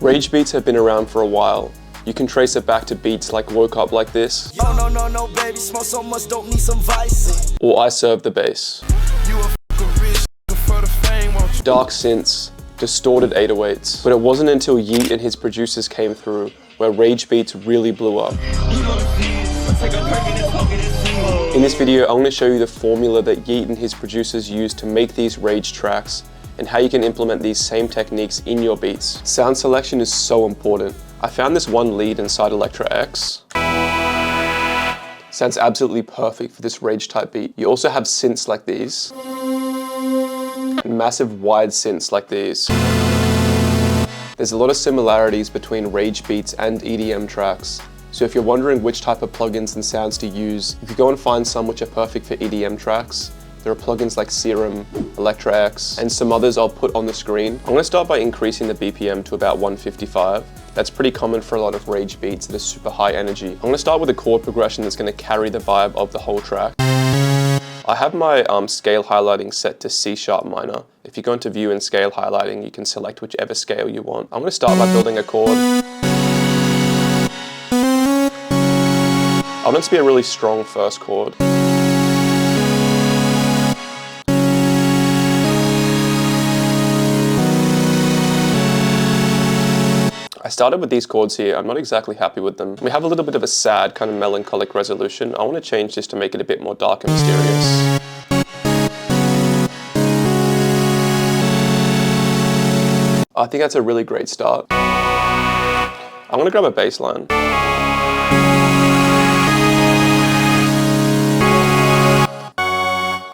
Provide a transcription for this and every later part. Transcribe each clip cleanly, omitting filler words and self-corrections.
Rage beats have been around for a while. You can trace it back to beats like Woke Up Like This, no, baby, smoke so much, don't need some vice. or I Serve the Bass. Dark synths, distorted 808s. But it wasn't until Yeat and his producers came through where rage beats really blew up. In this video, I'm going to show you the formula that Yeat and his producers used to make these rage tracks and how you can implement these same techniques in your beats. Sound selection is so important. I found this one lead inside bnyx. Sounds absolutely perfect for this rage type beat. You also have synths like these, and massive wide synths like these. There's a lot of similarities between rage beats and EDM tracks. So if you're wondering which type of plugins and sounds to use, if you go and find some which are perfect for EDM tracks, there are plugins like Serum, bnyx, and some others I'll put on the screen. I'm going to start by increasing the BPM to about 155. That's pretty common for a lot of rage beats that are super high energy. I'm going to start with a chord progression that's going to carry the vibe of the whole track. I have my scale highlighting set to C# minor. If you go into view and scale highlighting, you can select whichever scale you want. I'm going to start by building a chord. I want it to be a really strong first chord. I started with these chords here. I'm not exactly happy with them. We have a little bit of a sad, kind of melancholic resolution. I want to change this to make it a bit more dark and mysterious. I think that's a really great start. I'm going to grab a bass line.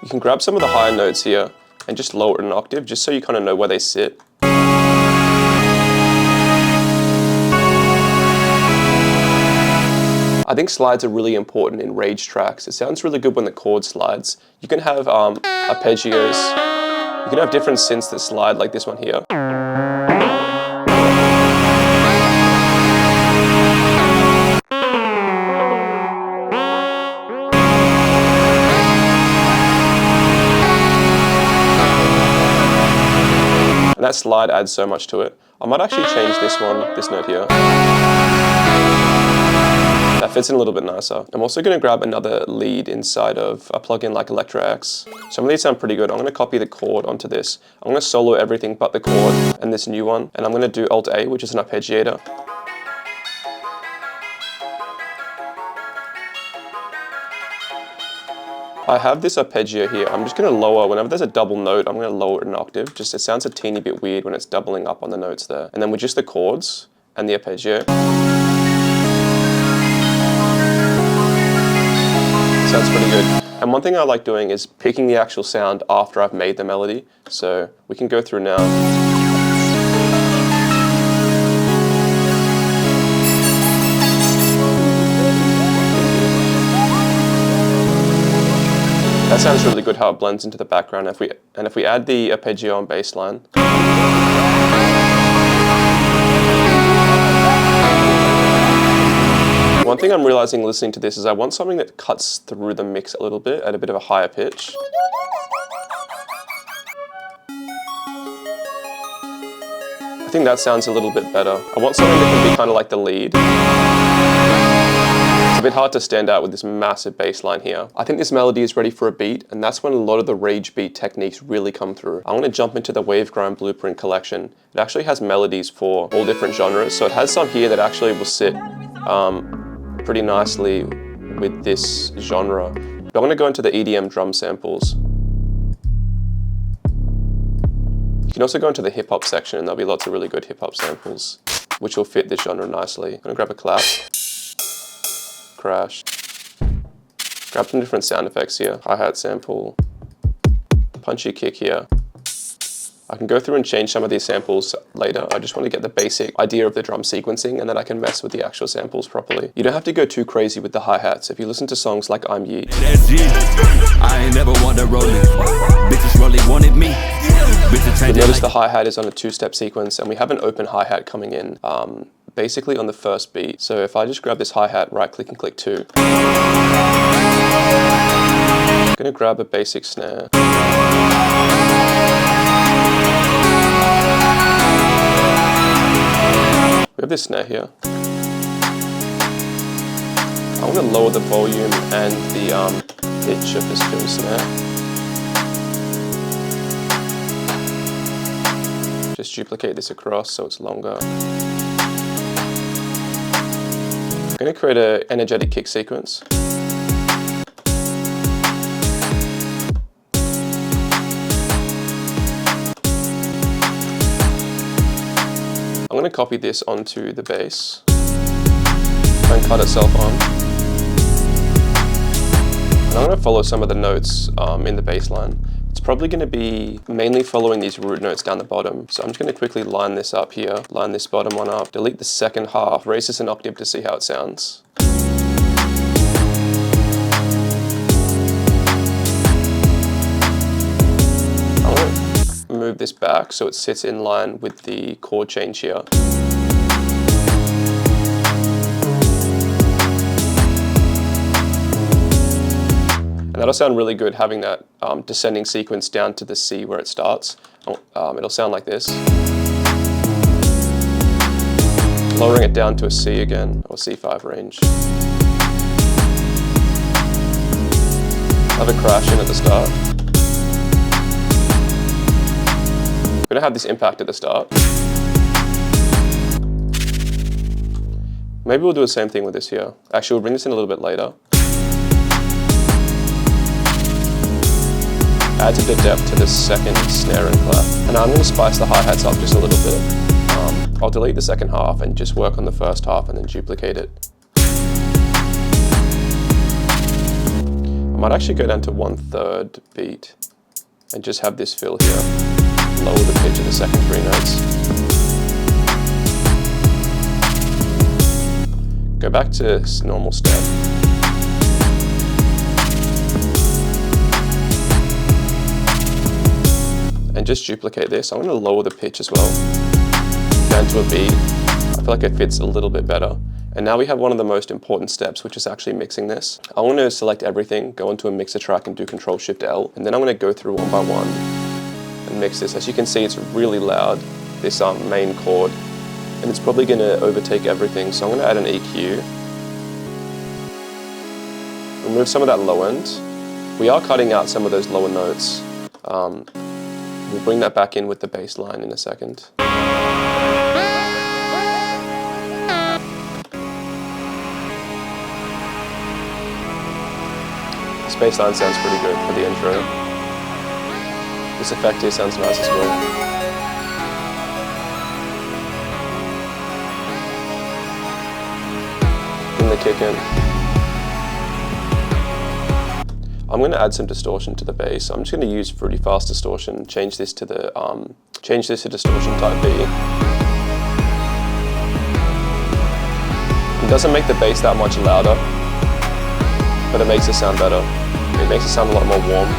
You can grab some of the higher notes here and just lower it an octave, just so you kind of know where they sit. I think slides are really important in rage tracks. It sounds really good when the chord slides. You can have arpeggios. You can have different synths that slide, like this one here. And that slide adds so much to it. I might actually change this note here. That fits in a little bit nicer. I'm also going to grab another lead inside of a plugin like bnyx. Some of these sound pretty good. I'm going to copy the chord onto this. I'm going to solo everything but the chord and this new one. And I'm going to do Alt A, which is an arpeggiator. I have this arpeggio here. I'm just going to lower, whenever there's a double note, I'm going to lower it an octave. Just, it sounds a teeny bit weird when it's doubling up on the notes there. And then with just the chords and the arpeggio, sounds pretty good. And one thing I like doing is picking the actual sound after I've made the melody. So we can go through now. That sounds really good how it blends into the background. If we add the arpeggio on bass line. One thing I'm realizing listening to this is I want something that cuts through the mix a little bit at a bit of a higher pitch. I think that sounds a little bit better. I want something that can be kind of like the lead. It's a bit hard to stand out with this massive bass line here. I think this melody is ready for a beat, and that's when a lot of the rage beat techniques really come through. I'm going to jump into the Wave Grind Blueprint collection. It actually has melodies for all different genres, so it has some here that actually will sit pretty nicely with this genre. But I'm going to go into the EDM drum samples. You can also go into the hip hop section and there'll be lots of really good hip hop samples which will fit this genre nicely. I'm going to grab a clap, crash, grab some different sound effects here, hi-hat sample, punchy kick here. I can go through and change some of these samples later. I just want to get the basic idea of the drum sequencing and then I can mess with the actual samples properly. You don't have to go too crazy with the hi-hats. If you listen to songs like I'm Yeat. I ain't never wanted rolling. Bitches really wanted me. You'll notice the hi-hat is on a two-step sequence and we have an open hi-hat coming in basically on the first beat. So if I just grab this hi-hat, right-click and click 2. I'm going to grab a basic snare. have this snare here. I'm going to lower the volume and the pitch of this fill snare. Just duplicate this across so it's longer. I'm going to create an energetic kick sequence. I'm going to copy this onto the bass and cut itself on. And I'm going to follow some of the notes in the bass line. It's probably going to be mainly following these root notes down the bottom. So I'm just going to quickly line this up here, line this bottom one up, delete the second half, raise this an octave to see how it sounds. I'm going to move this back so it sits in line with the chord change here. And that'll sound really good having that descending sequence down to the C where it starts. It'll sound like this. Lowering it down to a C again, or C5 range. Have a crash in at the start. We're going to have this impact at the start. Maybe we'll do the same thing with this here. Actually, we'll bring this in a little bit later. Adds a bit of depth to the second snare and clap. And I'm going to spice the hi-hats up just a little bit. I'll delete the second half and just work on the first half and then duplicate it. I might actually go down to 1/3 beat and just have this fill here. Lower the pitch of the second 3 notes. Go back to normal step. And just duplicate this. I'm going to lower the pitch as well, down to a B. I feel like it fits a little bit better. And now we have one of the most important steps, which is actually mixing this. I want to select everything, go into a mixer track and do Control-Shift-L. And then I'm going to go through one by one and mix this. As you can see, it's really loud, this main chord. And it's probably going to overtake everything. So I'm going to add an EQ. Remove some of that low end. We are cutting out some of those lower notes. We'll bring that back in with the bass line in a second. This bass line sounds pretty good for the intro. This effect here sounds nice as well. Bring the kick in. I'm going to add some distortion to the bass. I'm just going to use Fruity Fast distortion. Change this to distortion type B. It doesn't make the bass that much louder, but it makes it sound better. It makes it sound a lot more warm.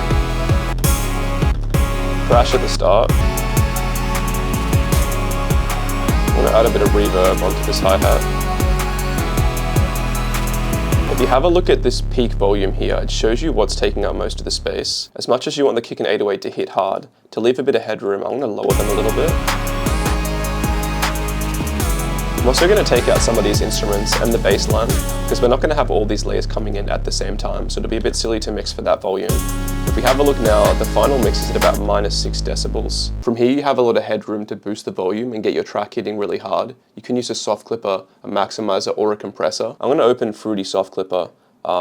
Crash at the start. I'm going to add a bit of reverb onto this hi-hat. If you have a look at this peak volume here, it shows you what's taking up most of the space. As much as you want the kick and 808 to hit hard, to leave a bit of headroom, I'm going to lower them a little bit. I'm also going to take out some of these instruments and the bass line, because we're not going to have all these layers coming in at the same time, so it'll be a bit silly to mix for that volume. If we have a look now, the final mix is at about -6 decibels. From here you have a lot of headroom to boost the volume and get your track hitting really hard. You can use a soft clipper, a maximizer, or a compressor. I'm going to open Fruity Soft Clipper,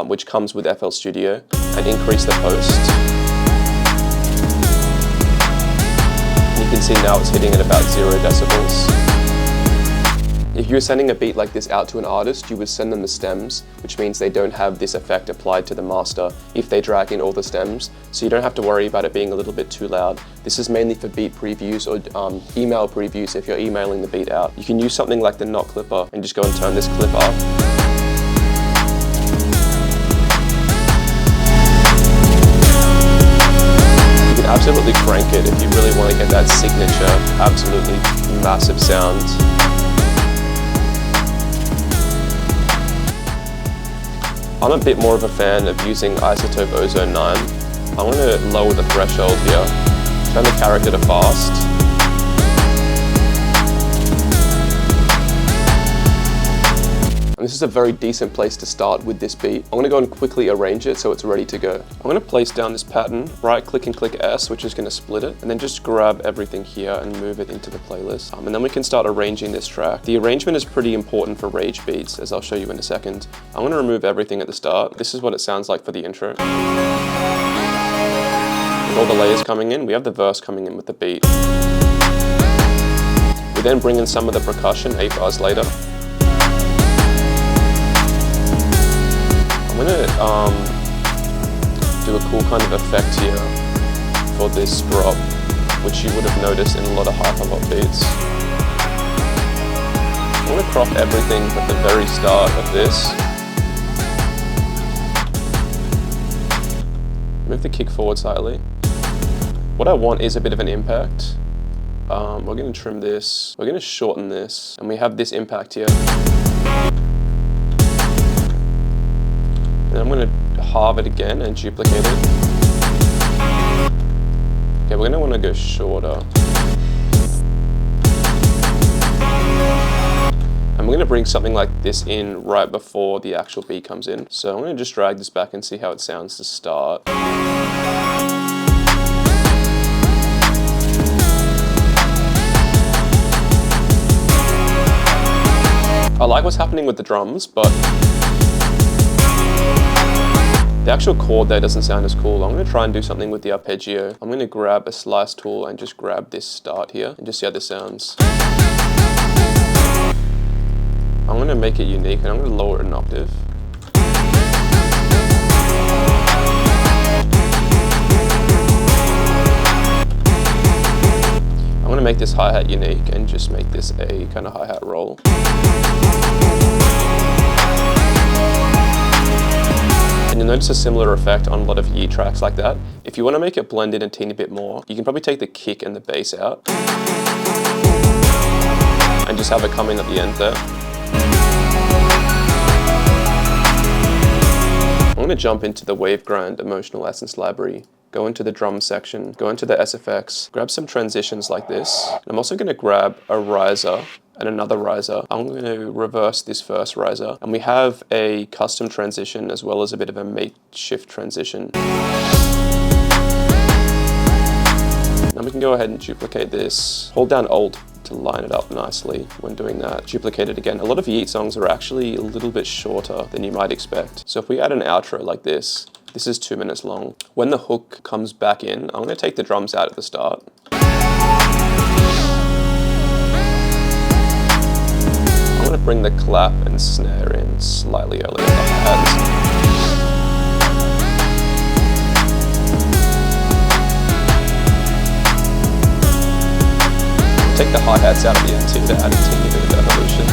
which comes with FL Studio, and increase the post. You can see now it's hitting at about 0 decibels. If you're sending a beat like this out to an artist, you would send them the stems, which means they don't have this effect applied to the master if they drag in all the stems, so you don't have to worry about it being a little bit too loud. This is mainly for beat previews or email previews if you're emailing the beat out. You can use something like the knot clipper and just go and turn this clip up. You can absolutely crank it if you really want to get that signature, absolutely massive sound. I'm a bit more of a fan of using Isotope Ozone 9. I'm going to lower the threshold here, turn the character to fast. And this is a very decent place to start with this beat. I'm gonna go and quickly arrange it so it's ready to go. I'm gonna place down this pattern, right click and click S, which is gonna split it, and then just grab everything here and move it into the playlist. And then we can start arranging this track. The arrangement is pretty important for rage beats, as I'll show you in a second. I'm gonna remove everything at the start. This is what it sounds like for the intro. With all the layers coming in, we have the verse coming in with the beat. We then bring in some of the percussion 8 bars later. I'm gonna do a cool kind of effect here for this drop, which you would have noticed in a lot of hyper-pop beats. I'm gonna crop everything at the very start of this. Move the kick forward slightly. What I want is a bit of an impact. We're gonna trim this, we're gonna shorten this, and we have this impact here. And I'm gonna halve it again and duplicate it. Okay, we're gonna wanna go shorter. And we're gonna bring something like this in right before the actual beat comes in. So I'm gonna just drag this back and see how it sounds to start. I like what's happening with the drums, but the actual chord there doesn't sound as cool. I'm gonna try and do something with the arpeggio. I'm gonna grab a slice tool and just grab this start here and just see how this sounds. I'm gonna make it unique and I'm gonna lower it an octave. I'm gonna make this hi-hat unique and just make this a kind of hi-hat roll. And you'll notice a similar effect on a lot of Yeat tracks like that. If you want to make it blend in a teeny bit more, you can probably take the kick and the bass out and just have it come in at the end there. I'm going to jump into the Wave Grind Emotional Essence Library, go into the drum section, go into the SFX, grab some transitions like this. And I'm also going to grab a riser and another riser. I'm going to reverse this first riser, and we have a custom transition as well as a bit of a makeshift transition. Now we can go ahead and duplicate this. Hold down Alt to line it up nicely when doing that. Duplicate it again. A lot of Yeat songs are actually a little bit shorter than you might expect. So if we add an outro like this, this is 2 minutes long. When the hook comes back in, I'm going to take the drums out at the start. I'm going to bring the clap and snare in slightly earlier than the hi-hats. Take the hi-hats out at the end too to add a teeny bit of evolution.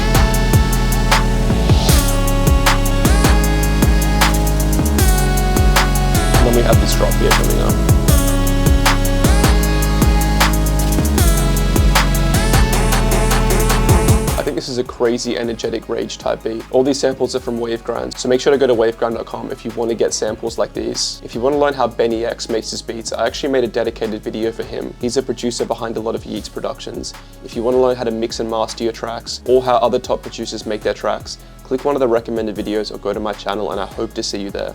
And then we have this drop here coming up. I think this is a crazy energetic rage type beat. All these samples are from Wavegrind, so make sure to go to wavegrind.com if you want to get samples like these. If you want to learn how bnyx makes his beats, I actually made a dedicated video for him. He's a producer behind a lot of Yeat's productions. If you want to learn how to mix and master your tracks, or how other top producers make their tracks, click one of the recommended videos or go to my channel, and I hope to see you there.